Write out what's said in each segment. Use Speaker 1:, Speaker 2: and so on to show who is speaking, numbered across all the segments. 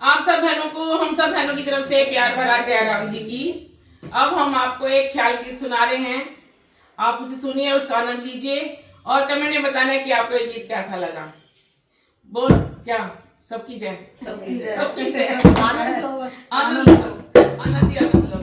Speaker 1: आप सब बहनों को, हम सब बहनों की तरफ से प्यार भरा जय राम जी की। अब हम आपको एक ख्याल गीत सुना रहे हैं, आप उसे सुनिए, उसका आनंद लीजिए और कमेंट में बताना है कि आपको ये गीत कैसा लगा। बोल क्या सबकी जय, सबकी जय, सबकी जय। आनंद लो बस, आनंद लो बस, आनंद ही आनंद लो।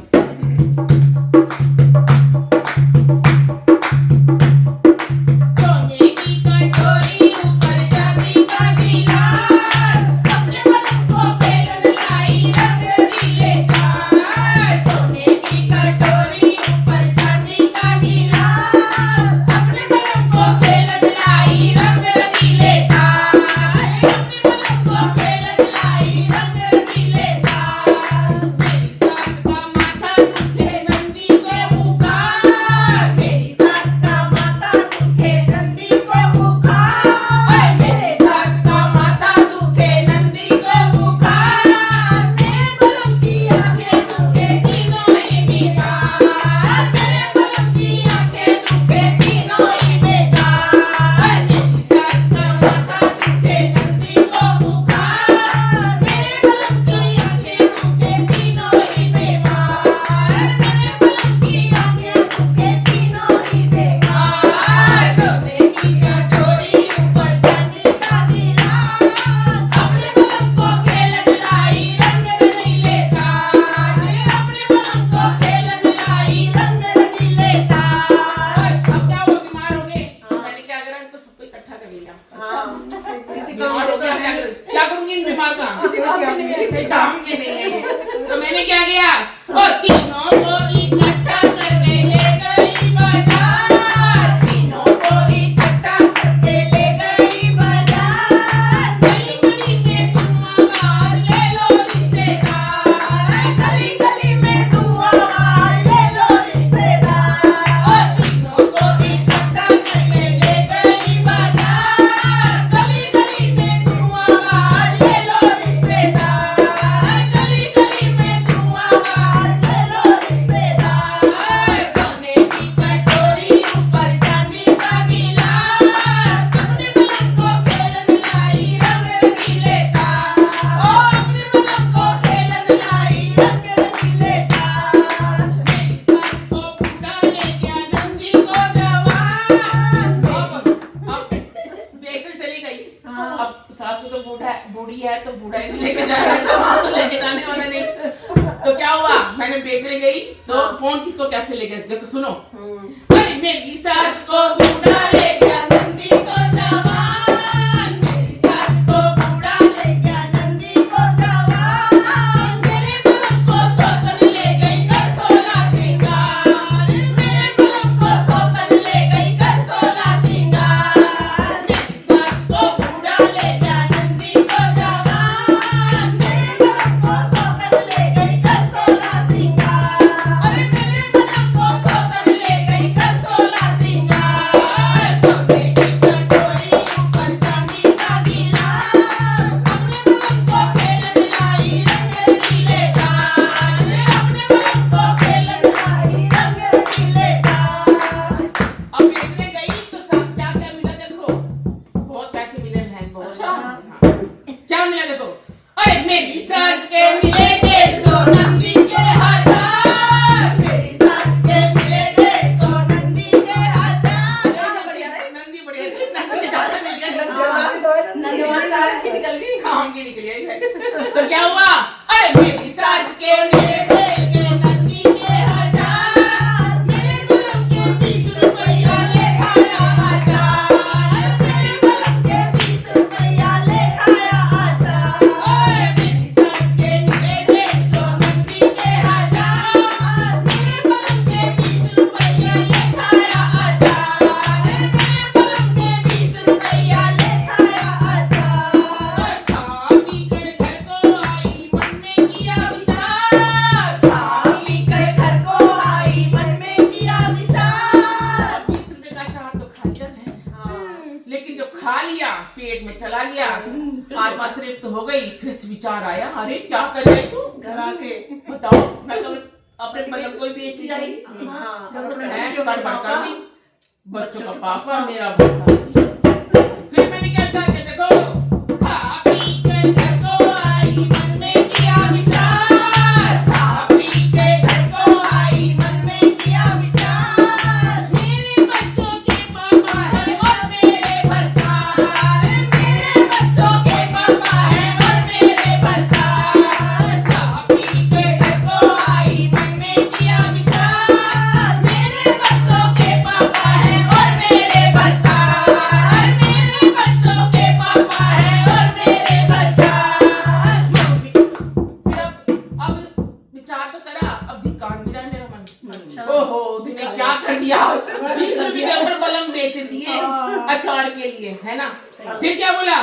Speaker 1: क्या करूंगी इन बीमार का, किसी काम के नहीं है ये। तो मैंने क्या किया, ओ तीनों को इकट्ठा करके ले गई बाजार, तीनों को इकट्ठा करके ले गई बाजार। गली गली में तुम आवाज ले लो रिश्तेदार, गली गली में तुम आवाज ले लो रिश्तेदार। ओ तीनों को इकट्ठा करके ले गई बाजार, गली गली में तुम आवाज ले लो रिश्तेदार, गली गली में तुम आवाज ले लो रिश्तेदार। सोने की कटोरी ऊपर चांदी का गिलास, अपने बलम को खेलन लाई रंग रंगीले तार, ओ अपने बलम को खेलन लाई रंग रंगीले तार। मेरी सास को बूढ़ा ले गया, नंदी को जवान। अब बेफिल चली गई। अब सास को तो बूढ़ी है तो बूढ़ा ही लेके जाएगा, जवान तो लेके जाने वाला नहीं। तो क्या हुआ, मैंने बेचने गई तो कौन किसको कैसे ले गया, देखो सुनो। अरे मेरी सास को बूढ़ा ले गया, नंदी को जवान, मेरी सास को बूढ़ा ले गया, नंदी को जवान। मेरे बलम को सौतन ले गई कर 16 श्रृंगार, मेरे बलम को सौतन ले गई कर 16 श्रृंगार। मेरी सास को बूढ़ा ले गया, नंदी को जवान, मेरे बलम को सौतन ले गई कर 16 श्रृंगार। अरे मेरे बलम को सौतन ले गई कर 16 श्रृंगार। सोने की कटोरी ऊपर चांदी का गिलास, अपने बलम को खेलन लाई रंग रंगीले तार, अपने बलम को खेलन लाई रंग रंगीले तार। अब बेचने गई तो सब क्या क्या मिला देखो, बहुत पैसे मिले बहन, बहुत पैसे। हाँ। क्या मिला देखो, अरे मेरी सास के मिले 150 नंदी के 1000, मेरी सास के मिले 150 नंदी के 1000। नंदी बढ़िया रही, नंदी ज्यादा मिल गया, काम की निकल गई है। तो क्या हुआ, अरे मेरी सास के मिले 150 नंदी के 1000, मेरे बलम के 20 रुपया ले खाया आचार, मेरे बलम के 20 रुपया ले खाया आचार। ओए मेरी सास के मिले 150 नंदी के 1000, मेरे बलम के 20 रुपया ले खाया आचार, मेरे बलम के 20 रुपया ले खाया आचार। खा पी कर घर को आई, मन में किया विचार, खा पी कर घर को आई, मन में किया विचार। 20 रुपए का अचार तो खा लिया है, लेकिन जब खा लिया पेट में चला गया, आत्मा तृप्त हो गई, फिर से विचार आया, अरे क्या कर रही तू घर आके, बताओ मैं तो अपने बलम को ही बेच ही आई, गड़बड़ कर दी, बच्चों का पापा मेरा भगवान। फिर मैंने क्या अचार के देखो, खा पी कर घर को आई, मन में क्या कर दिया, 20 रुपए के ऊपर बलम बेच दिए अचार के लिए, है ना। फिर क्या बोला,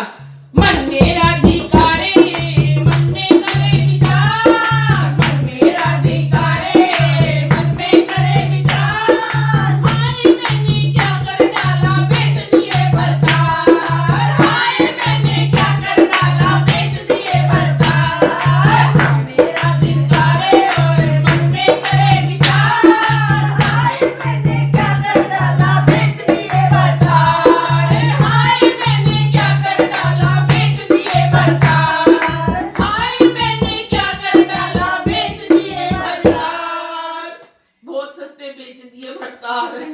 Speaker 1: मन मेरा धिकारे मन में करे विचार, मन मेरा धिकारे मन में करे विचार, हाय मैंने क्या कर डाला बेच दिए भरतार, हाय मैंने क्या कर डाला बेच दिए भरतार, मेरा धिकारे और मन में करे विचार, हाय मैंने क्या कर डाला बेच दिए भरतार, हाय मैंने क्या कर डाला बेच दिए भरतार, हाय मैंने क्या कर डाला बेच दिए भरतार, बहुत सस्ते बेच दिए भरतार।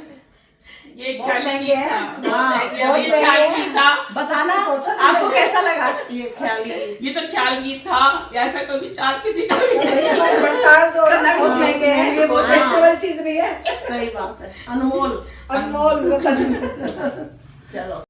Speaker 1: ये ख्याल ही था, ये ख्याल ही था।
Speaker 2: बताना आपको कैसा लगा?
Speaker 3: ये ख्याल
Speaker 1: ये तो ख्याल गीत था, ऐसा कोई विचार किसी का भी नहीं।
Speaker 2: भंडार जो बहुत महंगे हैं, ये बहुत फेस्टिवल चीज नहीं है।
Speaker 3: सही बात है, अनमोल
Speaker 2: अनमोल रतन।
Speaker 3: चलो